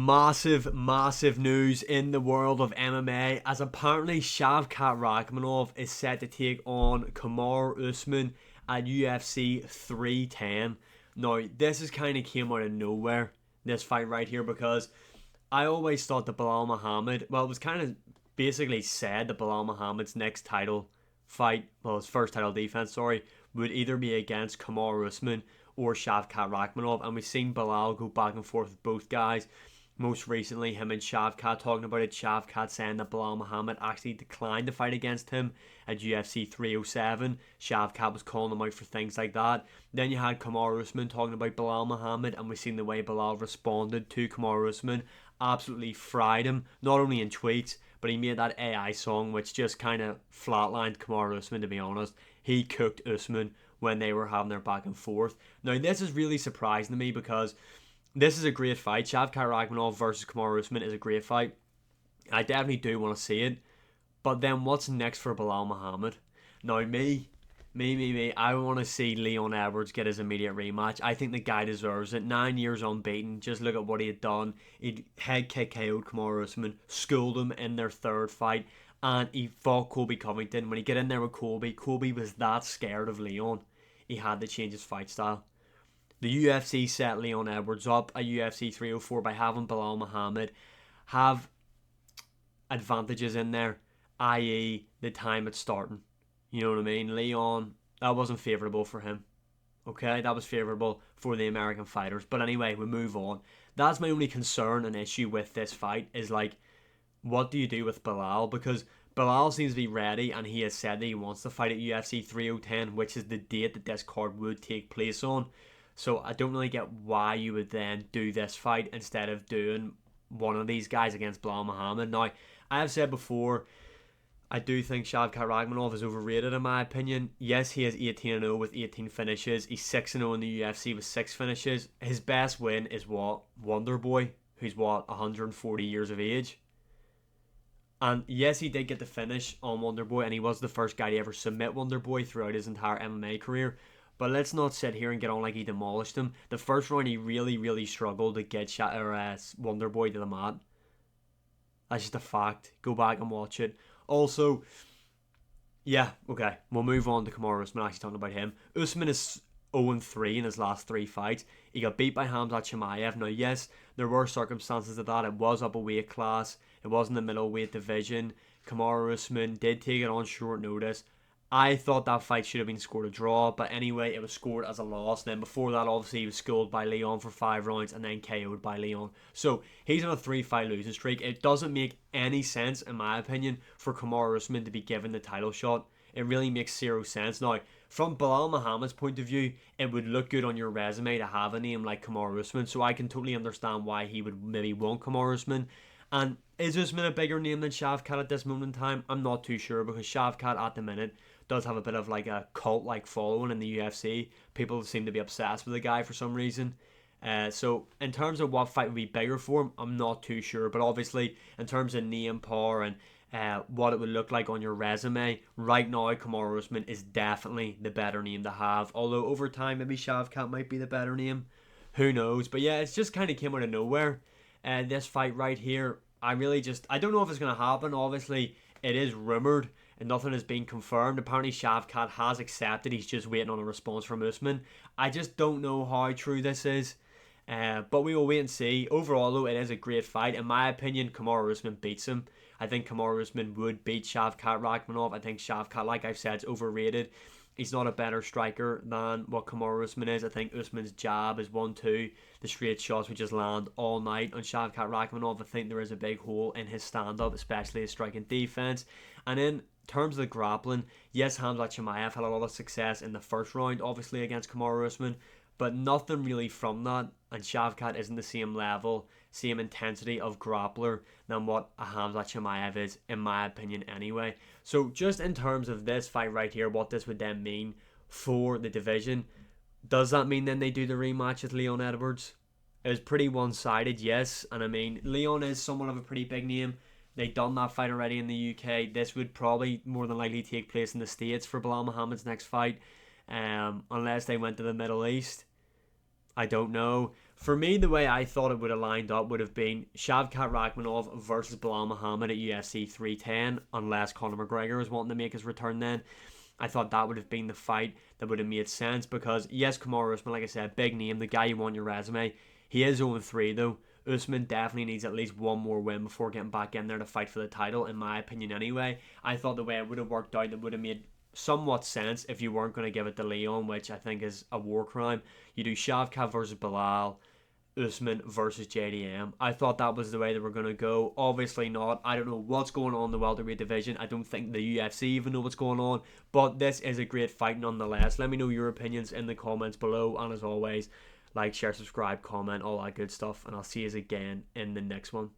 Massive news in the world of MMA, as apparently Shavkat Rakhmonov is set to take on Kamaru Usman at UFC 310. Now, this is kind of came out of nowhere, this fight right here, because I always thought that Bilal Muhammad, well, it was kind of basically said that Bilal Muhammad's next title fight, well, his first title defense, sorry, would either be against Kamaru Usman or Shavkat Rakhmonov, and we've seen Bilal go back and forth with both guys. Most recently, him and Shavkat talking about it. Shavkat saying that Bilal Muhammad actually declined to fight against him at UFC 307. Shavkat was calling him out for things like that. Then you had Kamaru Usman talking about Bilal Muhammad, and we've seen the way Bilal responded to Kamaru Usman. Absolutely fried him, not only in tweets, but he made that AI song, which just kind of flatlined Kamaru Usman, to be honest. He cooked Usman when they were having their back and forth. Now, this is really surprising to me because this is a great fight. Shavkat Rakhmonov versus Kamaru Usman is a great fight. I definitely do want to see it. But then what's next for Bilal Muhammad? Now, me, I want to see Leon Edwards get his immediate rematch. I think the guy deserves it. 9 years unbeaten. Just look at what he had done. He head kick KO'd Kamaru Usman, schooled him in their third fight, and he fought Colby Covington. When he got in there with Colby was that scared of Leon, he had to change his fight style. The UFC set Leon Edwards up at UFC 304 by having Bilal Muhammad have advantages in there, i.e. the time it's starting. You know what I mean? Leon, that wasn't favourable for him. Okay, that was favourable for the American fighters. But anyway, we move on. That's my only concern and issue with this fight is like, what do you do with Bilal? Because Bilal seems to be ready, and he has said that he wants to fight at UFC 310, which is the date that this card would take place on. So I don't really get why you would then do this fight instead of doing one of these guys against Bilal Muhammad. Now, I have said before, I do think Shavkat Rakhmonov is overrated in my opinion. Yes, he is 18-0 with 18 finishes. He's 6-0 in the UFC with 6 finishes. His best win is what? Wonderboy, who's what? 140 years of age. And yes, he did get the finish on Wonderboy, and he was the first guy to ever submit Wonderboy throughout his entire MMA career. But let's not sit here and get on like he demolished him. The first round, he really struggled to get Wonderboy to the mat. That's just a fact. Go back and watch it. Also, yeah, okay, we'll move on to Kamaru Usman, actually talking about him. Usman is 0-3 in his last 3 fights. He got beat by Khamzat Chimaev. Now, yes, there were circumstances of that. It was up a weight class. It was in the middleweight division. Kamaru Usman did take it on short notice. I thought that fight should have been scored a draw, but anyway, it was scored as a loss. And then before that, obviously, he was schooled by Leon for 5 rounds and then KO'd by Leon. So he's on a 3-fight losing streak. It doesn't make any sense, in my opinion, for Kamaru Usman to be given the title shot. It really makes zero sense. Now, from Bilal Muhammad's point of view, it would look good on your resume to have a name like Kamaru Usman. So I can totally understand why he would maybe want Kamaru Usman. And is Usman a bigger name than Shavkat at this moment in time? I'm not too sure, because Shavkat at the minute does have a bit of like a cult-like following in the UFC. People seem to be obsessed with the guy for some reason. So in terms of what fight would be bigger for him, I'm not too sure. But obviously, in terms of name power and what it would look like on your resume, right now Kamaru Usman is definitely the better name to have. Although over time, maybe Shavkat might be the better name. Who knows? But yeah, it's just kind of came out of nowhere. This fight right here, I don't know if it's going to happen. Obviously, it is rumoured and nothing has been confirmed. Apparently, Shavkat has accepted. He's just waiting on a response from Usman. I just don't know how true this is. But we will wait and see. Overall, though, it is a great fight. In my opinion, Kamaru Usman beats him. I think Kamaru Usman would beat Shavkat Rakhmonov. I think Shavkat, like I've said, is overrated. He's not a better striker than what Kamaru Usman is. I think Usman's jab is 1-2. The straight shots would just land all night on Shavkat Rakhmonov. I think there is a big hole in his stand-up, especially his striking defense. And in terms of the grappling, yes, Khamzat Chimaev had a lot of success in the first round, obviously, against Kamaru Usman, but nothing really from that. And Shavkat isn't the same level, same intensity of grappler than what a Khamzat Chimaev is, in my opinion, anyway. So just in terms of this fight right here, what this would then mean for the division, does that mean then they do the rematch with Leon Edwards? It was pretty one-sided, yes. And I mean, Leon is somewhat of a pretty big name. They've done that fight already in the UK. This would probably more than likely take place in the States for Bilal Muhammad's next fight, unless they went to the Middle East. I don't know. For me, the way I thought it would have lined up would have been Shavkat Rakhmonov versus Bilal Muhammad at UFC 310, unless Conor McGregor was wanting to make his return then. I thought that would have been the fight that would have made sense because, yes, Kamaru Usman, like I said, big name, the guy you want on your resume. He is 0-3 though. Usman definitely needs at least one more win before getting back in there to fight for the title, in my opinion anyway. I thought the way it would have worked out, it would have made somewhat sense if you weren't going to give it to Leon, which I think is a war crime. You do Shavkat versus Bilal, Usman versus JDM. I thought that was the way they were going to go. Obviously not. I don't know what's going on in the welterweight division. I don't think the UFC even know what's going on. But this is a great fight nonetheless. Let me know your opinions in the comments below. And as always, like, share, subscribe, comment, all that good stuff. And I'll see you again in the next one.